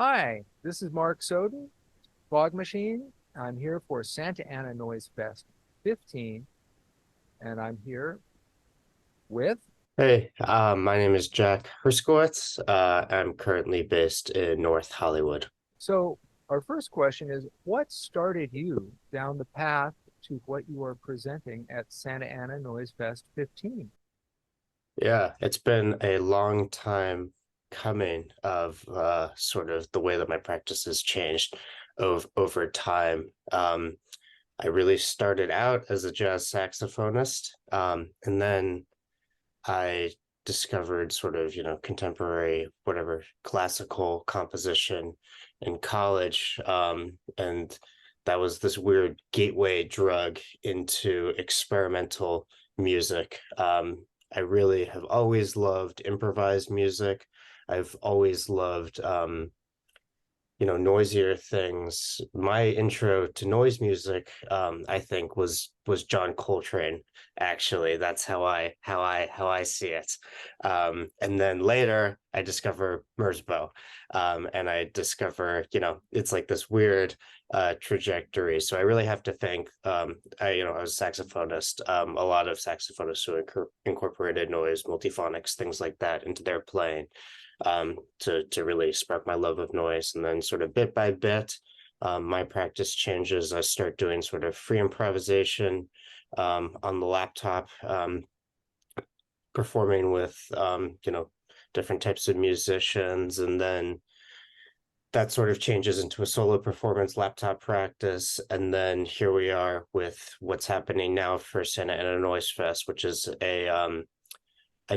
Hi, this is Mark Soden, Fog Machine. I'm here for Santa Ana Noise Fest 15, and I'm here with. Hey, my name is Jack Herskowitz. I'm currently based in North Hollywood. So, our first question is what started you down the path to what you are presenting at Santa Ana Noise Fest 15? Yeah, it's been a long time coming of sort of the way that my practice has changed over time. I really started out as a jazz saxophonist, and then I discovered sort of, contemporary, whatever, classical composition in college. And that was this weird gateway drug into experimental music. I really have always loved improvised music. I've always loved noisier things. My intro to noise music, I think was John Coltrane. Actually, that's how I see it. And then later I discover Merzbow, and I discover it's like this weird trajectory. So I really have to thank I was a saxophonist. A lot of saxophonists who incorporated noise, multiphonics, things like that into their playing, to really spark my love of noise. And then sort of bit by bit, my practice changes. I start doing sort of free improvisation on the laptop, performing with different types of musicians, and then that sort of changes into a solo performance laptop practice. And then here we are with what's happening now for Santa Ana Noise Fest, which is a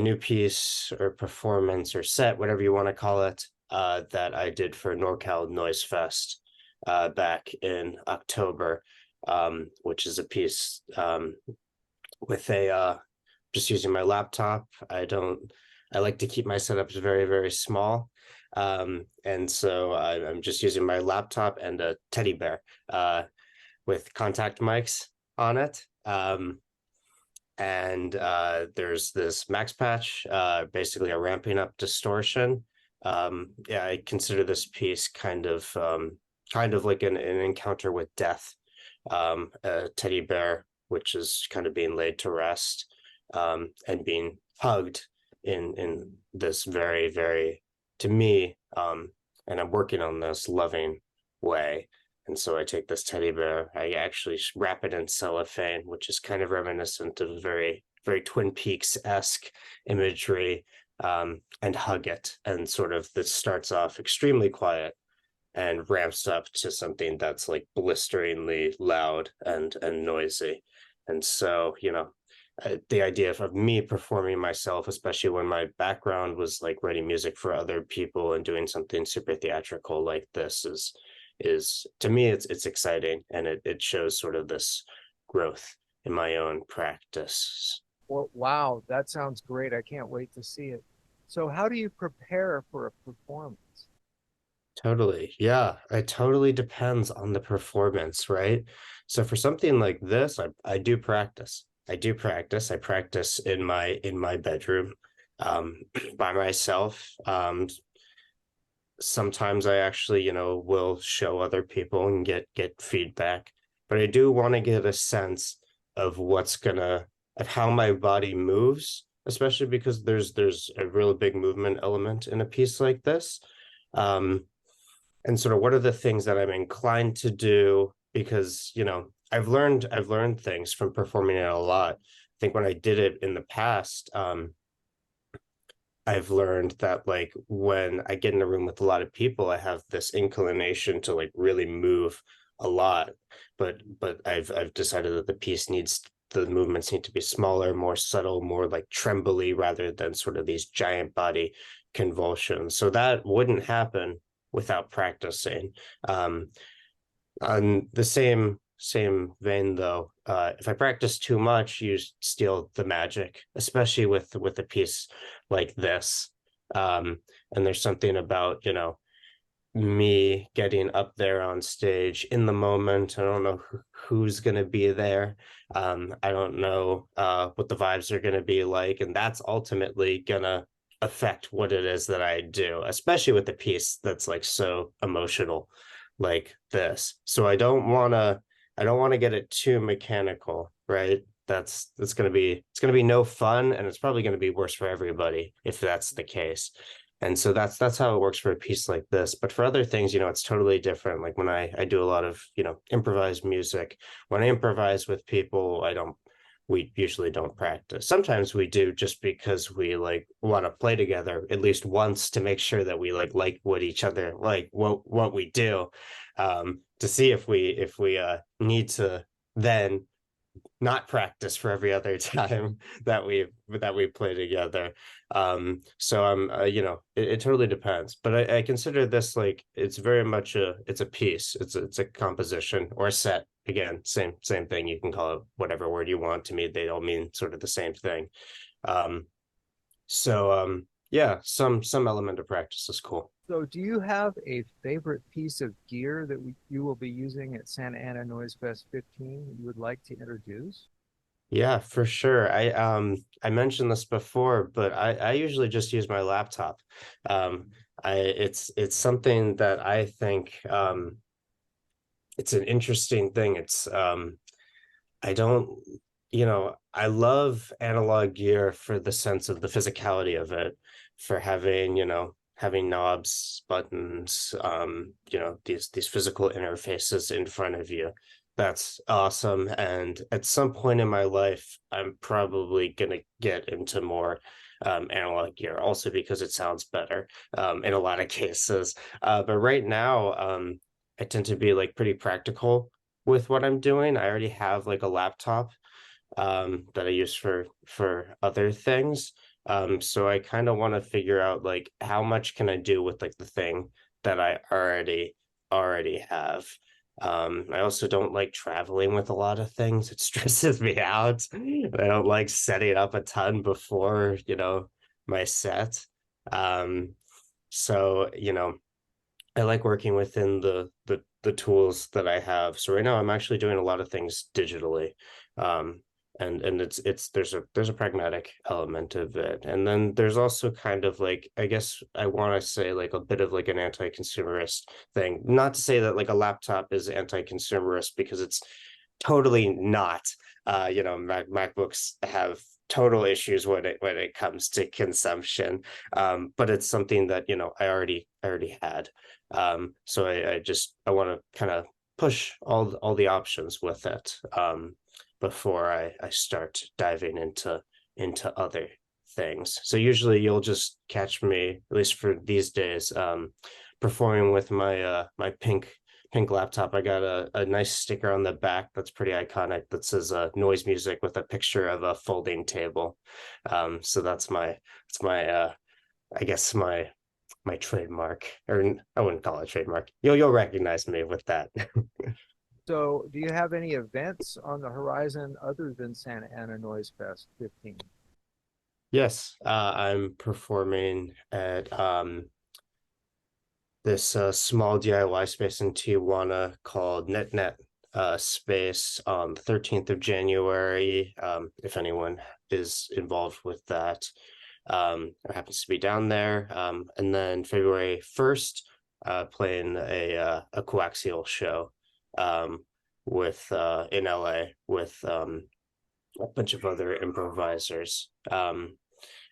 new piece or performance or set, whatever you want to call it, that I did for NorCal Noise Fest back in October, which is a piece with just using my laptop. I like to keep my setups very, very small. And so I'm just using my laptop and a teddy bear with contact mics on it. And there's this max patch, basically a ramping up distortion. Yeah, I consider this piece kind of like an encounter with death, a teddy bear, which is kind of being laid to rest, and being hugged in this very, very, to me, and I'm working on this loving way. And so I take this teddy bear, I actually wrap it in cellophane, which is kind of reminiscent of very, very Twin Peaks-esque imagery, and hug it. And sort of this starts off extremely quiet and ramps up to something that's like blisteringly loud and noisy. And so, the idea of me performing myself, especially when my background was like writing music for other people and doing something super theatrical like this, is to me it's exciting, and it shows sort of this growth in my own practice. Well, wow, that sounds great. I can't wait to see it. So, how do you prepare for a performance? Totally. Yeah, it totally depends on the performance, right? So for something like this, I do practice. I practice in my bedroom, um, by myself. Sometimes I actually, will show other people and get feedback. But I do want to get a sense of of how my body moves, especially because there's a real big movement element in a piece like this. Um, and sort of what are the things that I'm inclined to do, because I've learned things from performing it a lot. I think when I did it in the past, I've learned that like when I get in a room with a lot of people, I have this inclination to like really move a lot. But I've decided that the movements need to be smaller, more subtle, more like trembly, rather than sort of these giant body convulsions. So that wouldn't happen without practicing. On the same vein, though, if I practice too much, you steal the magic, especially with a piece like this. And there's something about me getting up there on stage in the moment. I don't know who's going to be there. I don't know what the vibes are going to be like, and that's ultimately gonna affect what it is that I do, especially with a piece that's like so emotional like this. So I don't want to get it too mechanical, right? That's gonna be it's gonna be no fun, and it's probably gonna be worse for everybody if that's the case. And so that's how it works for a piece like this. But for other things, it's totally different. Like when I do a lot of, improvised music, when I improvise with people, we usually don't practice. Sometimes we do just because we like want to play together at least once to make sure that we like what each other like what we do, to see if we need to then not practice for every other time that we play together. So I'm it totally depends, but I consider this like it's very much it's a piece, it's a composition or a set. Again, same thing, you can call it whatever word you want. To me they all mean sort of the same thing. um yeah, some element of practice is cool. So, do you have a favorite piece of gear that you will be using at Santa Ana Noise Fest 15 you would like to introduce? Yeah, for sure. I mentioned this before, but I usually just use my laptop. Um it's something that I think it's an interesting thing. It's I don't I love analog gear for the sense of the physicality of it, for having, having knobs, buttons, these physical interfaces in front of you. That's awesome. And at some point in my life, I'm probably gonna get into more analog gear, also because it sounds better in a lot of cases. But right now, I tend to be like pretty practical with what I'm doing. I already have like a laptop that I use for other things. So I kind of want to figure out like how much can I do with like the thing that I already have. I also don't like traveling with a lot of things. It stresses me out. I don't like setting up a ton before, my set. Um, so, I like working within the tools that I have. So right now I'm actually doing a lot of things digitally. Um, and it's there's a pragmatic element of it. And then there's also kind of like, I guess I want to say like a bit of like an anti-consumerist thing. Not to say that like a laptop is anti-consumerist, because it's totally not. MacBooks have total issues when it comes to consumption. But it's something that, I already had. So I want to kind of push all the options with it, before I start diving into other things. So usually you'll just catch me, at least for these days, performing with my pink laptop. I got a nice sticker on the back that's pretty iconic that says noise music with a picture of a folding table. So that's my I guess my trademark, or I wouldn't call it trademark. You'll recognize me with that. So, do you have any events on the horizon other than Santa Ana Noise Fest 15? Yes, I'm performing at this small DIY space in Tijuana called NetNet space on the 13th of January. If anyone is involved with that, or happens to be down there. And then February 1st, playing a coaxial show, with in LA with a bunch of other improvisers.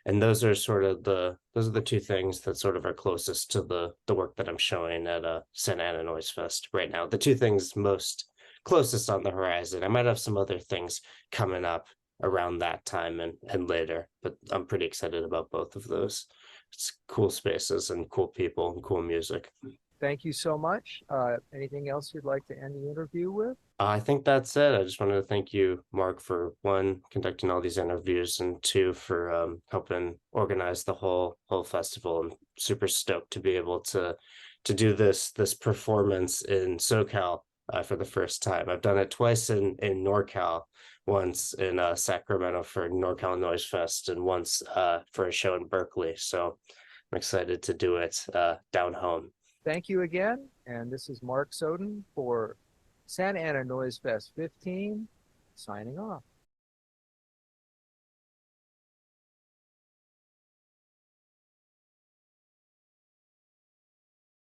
And those are the two things that sort of are closest to the work that I'm showing at Santa Ana Noise Fest right now. The two things most closest on the horizon. I might have some other things coming up around that time and later, but I'm pretty excited about both of those. It's cool spaces and cool people and cool music. Thank you so much. Anything else you'd like to end the interview with? I think that's it. I just wanted to thank you, Mark, for one, conducting all these interviews, and two, for helping organize the whole festival. I'm super stoked to be able to do this performance in SoCal for the first time. I've done it twice in NorCal, once in Sacramento for NorCal Noise Fest, and once for a show in Berkeley. So I'm excited to do it down home. Thank you again. And this is Mark Soden for Santa Ana Noise Fest 15, signing off.